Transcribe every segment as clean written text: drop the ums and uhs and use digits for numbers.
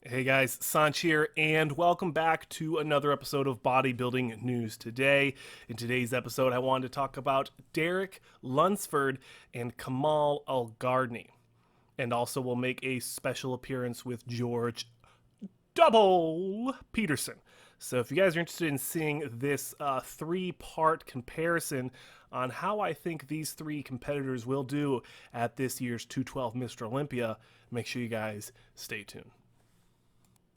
Hey guys, Sanch here, and welcome back to another episode of Bodybuilding News Today. In today's episode, I wanted to talk about Derek Lunsford and Kamal Elgargni. And also, we'll make a special appearance with George Double Peterson. So, if you guys are interested in seeing this three-part comparison on how I think these three competitors will do at this year's 212 Mr. Olympia, make sure you guys stay tuned.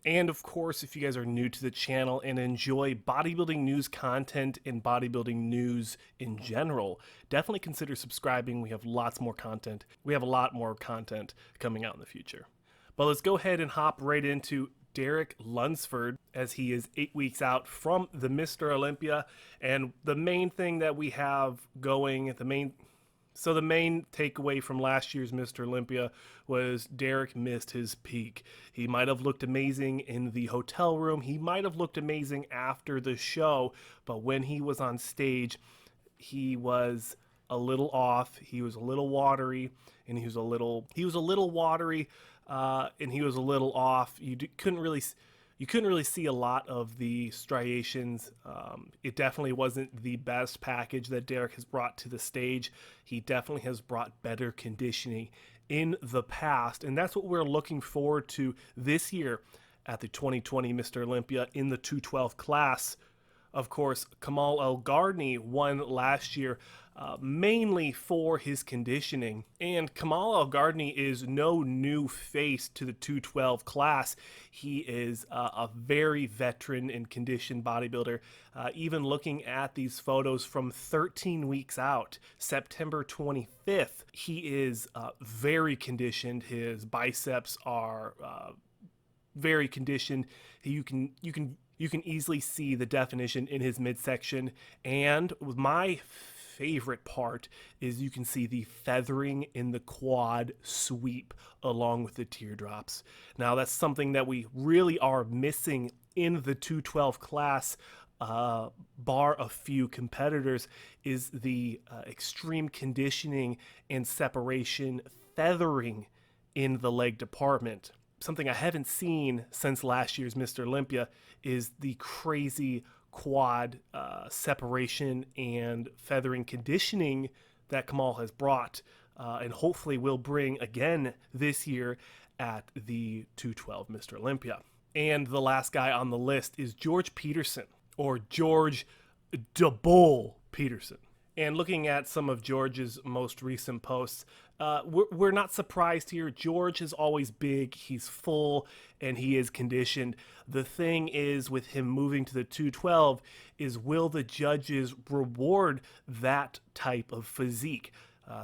And of course, if you guys are new to the channel and enjoy bodybuilding news content and bodybuilding news in general, definitely consider subscribing. We have lots more content. We have a lot more content coming out in the future. But let's go ahead and hop right into Derek Lunsford, as he is 8 weeks out from the Mr. Olympia. And the main thing that we have going, the main takeaway from last year's Mr. Olympia was Derek missed his peak. He might have looked amazing in the hotel room. He might have looked amazing after the show, but when he was on stage, he was a little off. He was a little watery, and he was a little watery, and he was a little off. You couldn't really see a lot of the striations. It definitely wasn't the best package that Derek has brought to the stage. He definitely has brought better conditioning in the past, and that's what we're looking forward to this year at the 2020 Mr. Olympia in the 212 class. Of course, Kamal Elgargni won last year mainly for his conditioning. And Kamal Elgargni is no new face to the 212 class. He is a very veteran and conditioned bodybuilder. Even looking at these photos from 13 weeks out, September 25th, he is very conditioned. His biceps are very conditioned. You can easily see the definition in his midsection, and my favorite part is you can see the feathering in the quad sweep along with the teardrops. Now that's something that we really are missing in the 212 class, bar a few competitors, is the extreme conditioning and separation feathering in the leg department. Something I haven't seen since last year's Mr. Olympia is the crazy quad separation and feathering conditioning that Kamal has brought, and hopefully will bring again this year at the 212 Mr. Olympia. And the last guy on the list is George Peterson, or George Double Peterson. And looking at some of George's most recent posts, we're not surprised here. George is always big, he's full, and he is conditioned. The thing is with him moving to the 212 is, will the judges reward that type of physique?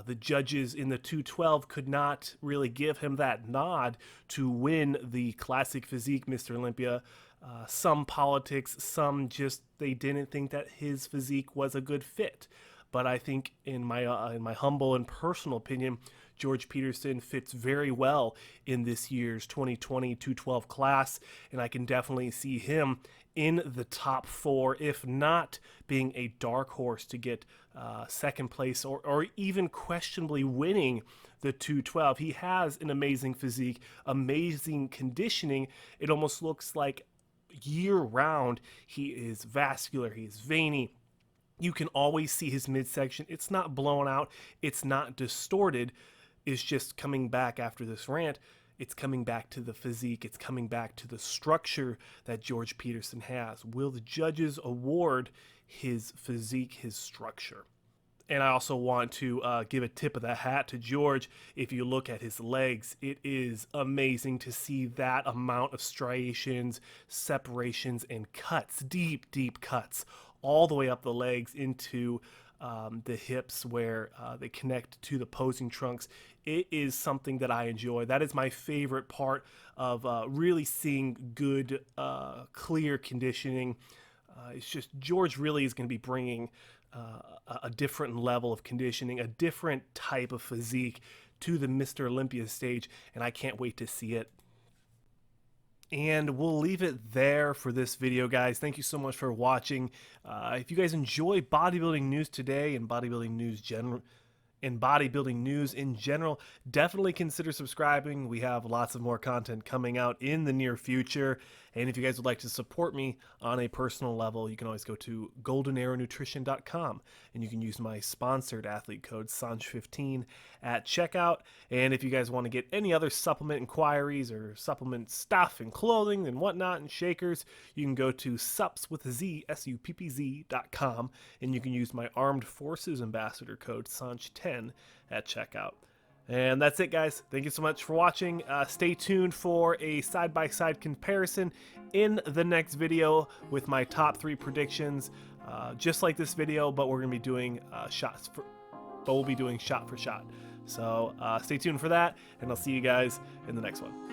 The judges in the 212 could not really give him that nod to win the Classic Physique Mr. Olympia. Some politics, some just they didn't think that his physique was a good fit. But I think, in my humble and personal opinion, George Peterson fits very well in this year's 2020 212 class, and I can definitely see him in the top four, if not being a dark horse to get second place, or even questionably winning the 212. He has an amazing physique, amazing conditioning. It almost looks like year-round he is vascular, he's veiny. You can always see his midsection. It's not blown out. It's not distorted. It's just coming back after this rant. It's coming back to the physique. It's coming back to the structure that George Peterson has. Will the judges award his physique, his structure? And I also want to give a tip of the hat to George. If you look at his legs, it is amazing to see that amount of striations, separations, and cuts, deep, deep cuts, all the way up the legs into the hips where they connect to the posing trunks. It is something that I enjoy. That is my favorite part of really seeing good, clear conditioning. It's just George really is going to be bringing a different level of conditioning, a different type of physique to the Mr. Olympia stage, and I can't wait to see it. And we'll leave it there for this video, guys. Thank you so much for watching. If you guys enjoy bodybuilding news today and bodybuilding news and bodybuilding news in general, definitely consider subscribing. We have lots of more content coming out in the near future. And if you guys would like to support me on a personal level, you can always go to goldenarrownutrition.com and you can use my sponsored athlete code SANJ15 at checkout. And if you guys want to get any other supplement inquiries or supplement stuff and clothing and whatnot and shakers, you can go to suppz.com and you can use my Armed Forces Ambassador code SANJ10 at checkout. And that's it, guys. Thank you so much for watching. Stay tuned for a side-by-side comparison in the next video with my top 3 predictions, just like this video, but we're going to be doing we'll be doing shot for shot. So stay tuned for that, and I'll see you guys in the next one.